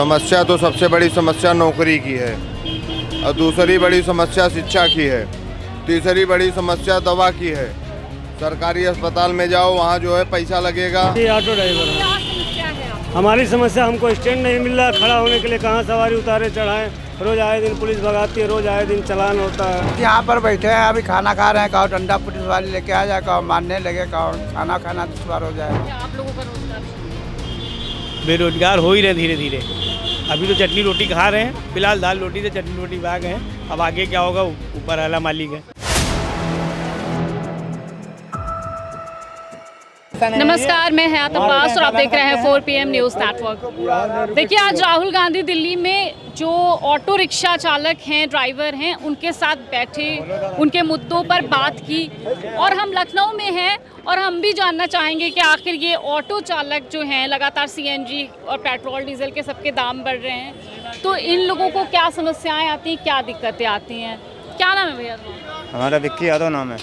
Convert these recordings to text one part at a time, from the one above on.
समस्या तो सबसे बड़ी समस्या नौकरी की है और दूसरी बड़ी समस्या शिक्षा की है। तीसरी बड़ी समस्या दवा की है। सरकारी अस्पताल में जाओ, वहाँ जो है पैसा लगेगा। ये ऑटो ड्राइवर है। क्या समस्या है आपकी? हमारी समस्या, हमको स्टैंड नहीं मिल रहा खड़ा होने के लिए। कहाँ सवारी उतारे चढ़ाएं, रोज आए दिन पुलिस भगाती है, रोज आए दिन चालान होता है। यहाँ पर बैठे हैं, अभी खाना खा रहे हैं। कहो डंडा पुलिस वाले लेके आ जाए, कहो मारने लगे, कहो खाना खाना दुश्वार हो जाए। क्या आप लोगों का रोजगार? बेरोजगार हो ही रहे धीरे धीरे। अभी तो चटनी रोटी खा रहे हैं, फिलहाल दाल रोटी से चटनी रोटी भाग हैं। अब आगे क्या होगा ऊपर वाला मालिक है। नमस्कार, मैं हयात अब्बास और आप देख रहे हैं 4 PM न्यूज़ नेटवर्क। देखिए, आज राहुल गांधी दिल्ली में जो ऑटो रिक्शा चालक हैं, ड्राइवर हैं, उनके साथ बैठे, उनके मुद्दों पर बात की। और हम लखनऊ में हैं और हम भी जानना चाहेंगे कि आखिर ये ऑटो चालक जो हैं, लगातार CNG और पेट्रोल डीजल के सबके दाम बढ़ रहे हैं, तो इन लोगों को क्या समस्याएँ आती हैं, क्या दिक्कतें आती हैं? क्या नाम है भैया? हमारा विक्की यादव नाम है।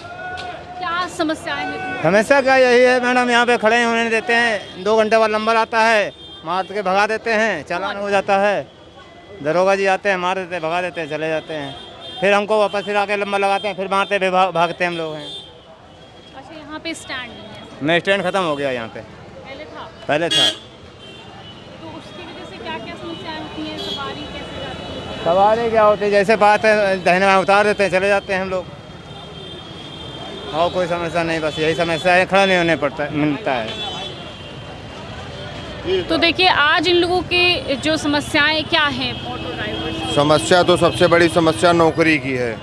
क्या समस्याएँ हैं? समस्या क्या यही है मैडम, यहाँ पे खड़े होने देते हैं, 2 घंटे बाद नंबर आता है, मार के भगा देते हैं, चालान हो जाता है। दरोगा जी आते हैं, मार देते हैं, भगा देते हैं, चले जाते हैं। फिर हमको वापस फिर आके नंबर लगाते हैं, फिर मारते भागते हम लोग हैं। अच्छा, यहाँ पे स्टैंड नहीं है? मैं स्टैंड खत्म हो गया यहाँ पे। पहले था। तो उसकी वजह से क्या क्या समस्याएं होती हैं? सवारी कैसे जाती है? सवारी क्या होती है, जैसे बात है दहने में उतार देते हैं, चले जाते हैं हम लोग। और कोई समस्या नहीं, बस यही समस्या है, खड़ा नहीं होने पड़ता मिलता है। तो देखिए, आज इन लोगों की जो समस्याएं क्या हैं ऑटो ड्राइवर? समस्या तो सबसे बड़ी समस्या नौकरी की है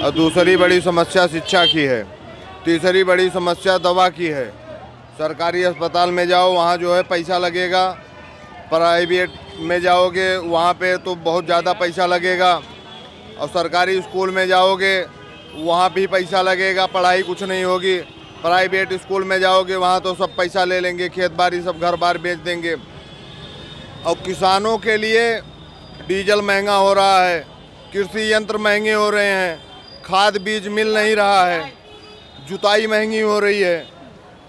और दूसरी बड़ी समस्या शिक्षा की है। तीसरी बड़ी समस्या दवा की है। सरकारी अस्पताल में जाओ, वहाँ जो है पैसा लगेगा। प्राइवेट में जाओगे, वहाँ पे तो बहुत ज़्यादा पैसा लगेगा। और सरकारी स्कूल में जाओगे, वहाँ भी पैसा लगेगा, पढ़ाई कुछ नहीं होगी। प्राइवेट स्कूल में जाओगे, वहाँ तो सब पैसा ले लेंगे, खेत बाड़ी सब घर बार बेच देंगे। और किसानों के लिए डीजल महंगा हो रहा है, कृषि यंत्र महंगे हो रहे हैं, खाद बीज मिल नहीं रहा है, जुताई महंगी हो रही है।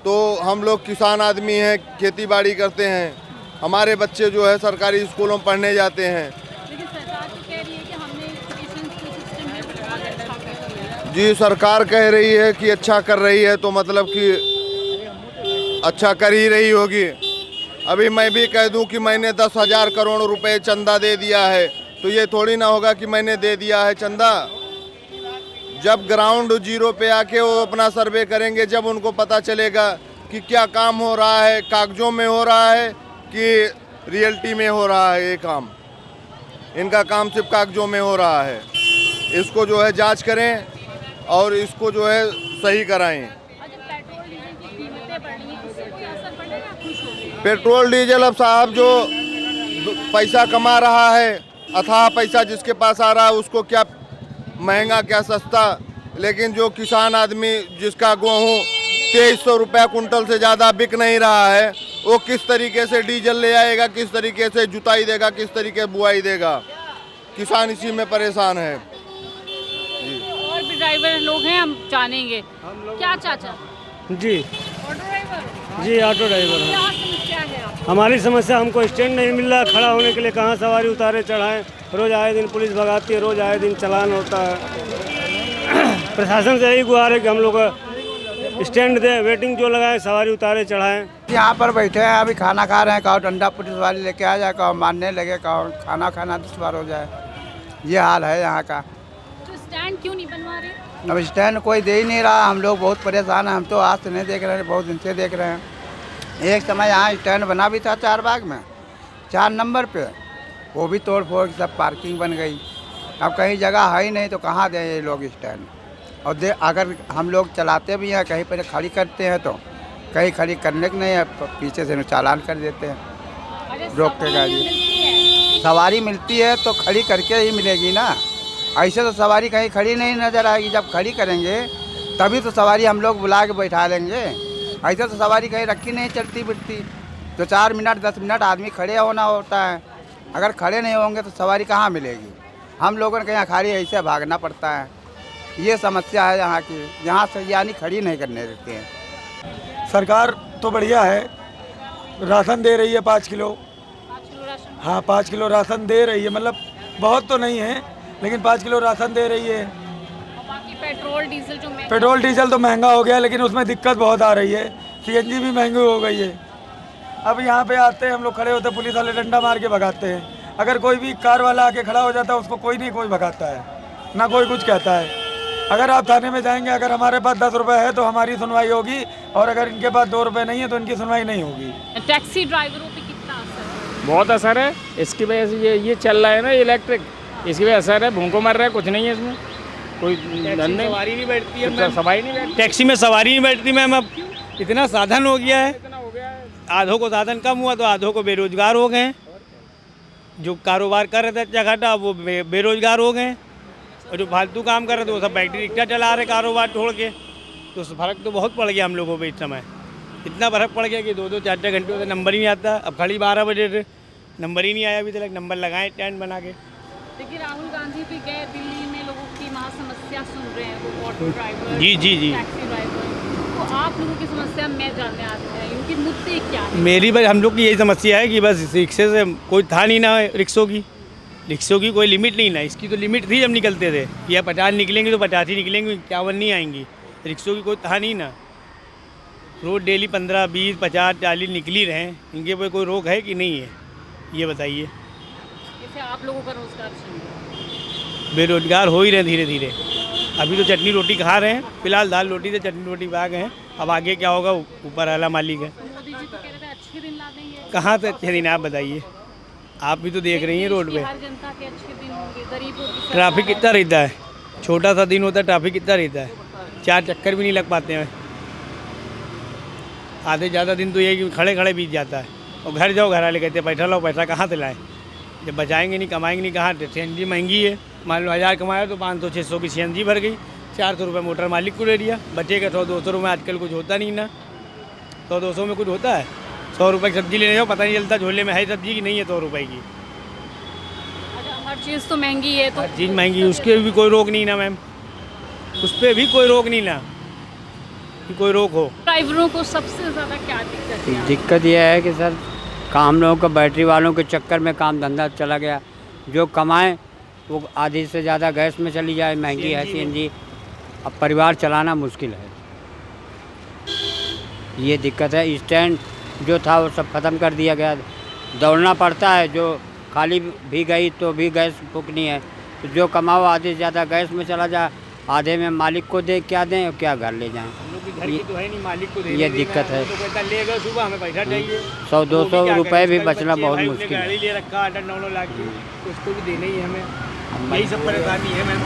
तो हम लोग किसान आदमी हैं, खेती बाड़ी करते हैं। हमारे बच्चे जो है सरकारी स्कूलों में पढ़ने जाते हैं। जी, सरकार कह रही है कि अच्छा कर रही है, तो मतलब कि अच्छा कर ही रही होगी। अभी मैं भी कह दूं कि मैंने 10,000 करोड़ रुपए चंदा दे दिया है, तो ये थोड़ी ना होगा कि मैंने दे दिया है चंदा। जब ग्राउंड जीरो पे आके वो अपना सर्वे करेंगे, जब उनको पता चलेगा कि क्या काम हो रहा है, कागजों में हो रहा है कि रियलिटी में हो रहा है। ये काम, इनका काम सिर्फ कागजों में हो रहा है। इसको जो है जांच करें और इसको जो है सही कराएं। पेट्रोल डीजल, अब साहब जो पैसा कमा रहा है, अथाह पैसा जिसके पास आ रहा है, उसको क्या महंगा क्या सस्ता। लेकिन जो किसान आदमी जिसका गेहूँ 2300 रुपया कुंटल से ज़्यादा बिक नहीं रहा है, वो किस तरीके से डीजल ले आएगा, किस तरीके से जुताई देगा, किस तरीके बुआई देगा। किसान इसी में परेशान है। और भी ड्राइवर लोग हैं, हम जानेंगे। क्या चाचा? जी ऑटो ड्राइवर? जी ऑटो ड्राइवर है। क्या समस्या है आपकी? हमारी समस्या, हमको स्टैंड नहीं मिल रहा खड़ा होने के लिए। कहाँ सवारी उतारे चढ़ाएं, रोज आए दिन पुलिस भगाती है, रोज आए दिन चालान होता है। प्रशासन से यही गुहार है कि हम लोग स्टैंड दे, वेटिंग जो लगाएं, सवारी उतारे चढ़ाएं। यहाँ पर बैठे हैं, अभी खाना खा रहे हैं। कहो डंडा पुलिस वाले लेके आ जाए, कहो मारने लगे, कहो खाना खाना दुश्वार हो जाए। ये हाल है यहाँ का। तो स्टैंड क्यों नहीं बनवा रहे? अब स्टैंड कोई दे ही नहीं रहा। हम लोग बहुत परेशान हैं। हम तो आज से नहीं देख रहे हैं, बहुत दिन से देख रहे हैं। एक समय यहाँ स्टैंड बना भी था 4 बाग में, 4 नंबर पे, वो भी तोड़ फोड़ सब पार्किंग बन गई। अब कहीं जगह है ही नहीं, तो कहाँ दें ये लोग स्टैंड। और अगर हम लोग चलाते भी हैं, कहीं पर खड़ी करते हैं, तो कहीं खड़ी करने के नहीं है, पीछे से चालान कर देते हैं, रोक के गाड़ी। सवारी मिलती है तो खड़ी करके ही मिलेगी ना, ऐसे तो सवारी कहीं खड़ी नहीं नज़र आएगी। जब खड़ी करेंगे तभी तो सवारी हम लोग बुला के बैठा लेंगे। ऐसे तो सवारी कहीं रखी नहीं चलती फिरती, तो 4 मिनट 10 मिनट आदमी खड़े होना होता है। अगर खड़े नहीं होंगे तो सवारी कहाँ मिलेगी। हम लोगों को यहाँ खाली ऐसे भागना पड़ता है। ये समस्या है यहाँ की, यहाँ से यानी खड़ी नहीं करने देते हैं। सरकार तो बढ़िया है, राशन दे रही है 5 किलो। 5 किलो राशन हाँ 5 किलो राशन दे रही है, मतलब बहुत तो नहीं है लेकिन 5 किलो राशन दे रही है। और बाकी पेट्रोल डीजल जो महंगा पेट्रोल डीजल तो महंगा हो गया लेकिन उसमें दिक्कत बहुत आ रही है, सीएनजी भी महंगी हो गई है। अब यहाँ पे आते हैं हम लोग, खड़े होते, पुलिस वाले डंडा मार के भगाते हैं। अगर कोई भी कार वाला आके खड़ा हो जाता है उसको कोई नहीं कोई भगाता है, ना कोई कुछ कहता है। अगर आप थाने में जाएंगे, अगर हमारे पास 10 रुपये है तो हमारी सुनवाई होगी, और अगर इनके पास 2 रुपये नहीं है तो इनकी सुनवाई नहीं होगी। टैक्सी ड्राइवरों पे कितना असर है? बहुत असर है, इसकी वजह से ये चल रहा है ना इलेक्ट्रिक, इसकी वजह असर है। भूखों मर रहा है, कुछ नहीं है इसमें, कोई सवारी नहीं बैठती है मैम, सवारी नहीं बैठती, टैक्सी में सवारी नहीं बैठती मैम। अब इतना साधन हो गया है, आधों को साधन कम हुआ तो आधों को बेरोजगार हो गए हैं। जो कारोबार कर रहे थे अच्छा खासा वो बेरोजगार हो गए, और जो फालतू काम कर रहे थे वो सब बैटरी रिक्शा चला रहे कारोबार छोड़ के। तो फ़र्क तो बहुत पड़ गया हम लोगों पे इस समय, इतना फ़र्क पड़ गया कि 2-2 4-4 घंटे से नंबर ही नहीं आता। अब खड़ी 12 बजे से नंबर ही नहीं आया अभी तक, नंबर लगाएं स्टैंड बना के। देखिए राहुल गांधी भी गए दिल्ली में, लोगों की वहाँ समस्या सुन रहे हैं, वो ऑटो ड्राइवर, जी, टैक्सी ड्राइवर। तो आप लोगों की समस्या मैं जानने आती है, इनके मुद्दे क्या है? मेरी बस हम लोग की यही समस्या है कि बस रिक्शे से कोई था नहीं ना, रिक्शों की कोई लिमिट नहीं ना। इसकी तो लिमिट थी जब निकलते थे, या 50 निकलेंगे तो 50 ही निकलेंगे, 51 नहीं आएंगी। रिक्शों की कोई था नहीं ना। रोज डेली 15, 20, 50, 40 निकल ही रहे हैं, इनके पे कोई रोक है कि नहीं है, ये बताइए। जैसे आप लोगों का रोजगार छीन गया। बेरोजगार हो ही रहे धीरे धीरे। अभी तो चटनी रोटी खा रहे हैं, फिलहाल दाल रोटी से चटनी रोटी खा गए हैं। अब आगे क्या होगा ऊपर वाला मालिक है। मोदी जी तो कह रहे थे अच्छे दिन ला देंगे। कहाँ से अच्छे दिन, आप बताइए, आप भी तो देख रही हैं रोड पे हर जनता के अच्छे दिन होंगे, गरीबों की ट्रैफिक कितना रहता है। छोटा सा दिन होता है, ट्रैफिक कितना रहता है, 4 चक्कर भी नहीं लग पाते हैं। आधे ज़्यादा दिन तो ये कि खड़े खड़े बीत जाता है। और घर जाओ, घर वाले कहते हैं पैसा लाओ, पैसा कहाँ से लाएं, जब बचाएंगे नहीं, कमाएंगे नहीं कहाँ। सीएनजी महंगी है, मान लो 1000 कमाया तो 500-600 की सीएनजी भर गई, 400 रुपये मोटर मालिक को दे दिया, बचेगा 100-200 रुपये। आजकल कुछ होता नहीं ना, 100-200 में कुछ होता है। 100 रुपये की सब्जी लेने जाओ, पता नहीं चलता झोले में है सब्जी की नहीं है 100 रुपये की। अच्छा, हर चीज़ तो महंगी है, तो हर चीज़ महंगी, उसके भी कोई रोक नहीं ना मैम, उस पर भी कोई रोक नहीं ना कि कोई रोक हो। ड्राइवरों को सबसे ज़्यादा क्या दिक्कत है? दिक्कत यह है कि सर काम लोगों का बैटरी वालों के चक्कर में काम धंधा चला गया। जो कमाएं वो आधी से ज़्यादा गैस में चली जाए, महंगी है सीएनजी। अब परिवार चलाना मुश्किल है, ये दिक्कत है। स्टैंड जो था वो सब ख़त्म कर दिया गया, दौड़ना पड़ता है। जो खाली भी गई तो भी गैस फूकनी है, तो जो कमाओ आधे से ज़्यादा गैस में चला जाए, आधे में मालिक को दे क्या दें और क्या घर ले जाएं। घर की तो है नहीं, मालिक को ये दिक्कत है। तो कहता ले गए सुबह, हमें पैसा चाहिए। 100-200 रुपये भी बचना बहुत भाई मुश्किल गाड़ी है। ले रखा 8-9 लाख की, उसको भी देना ही है हमें। यही सब परेशानी है मैम।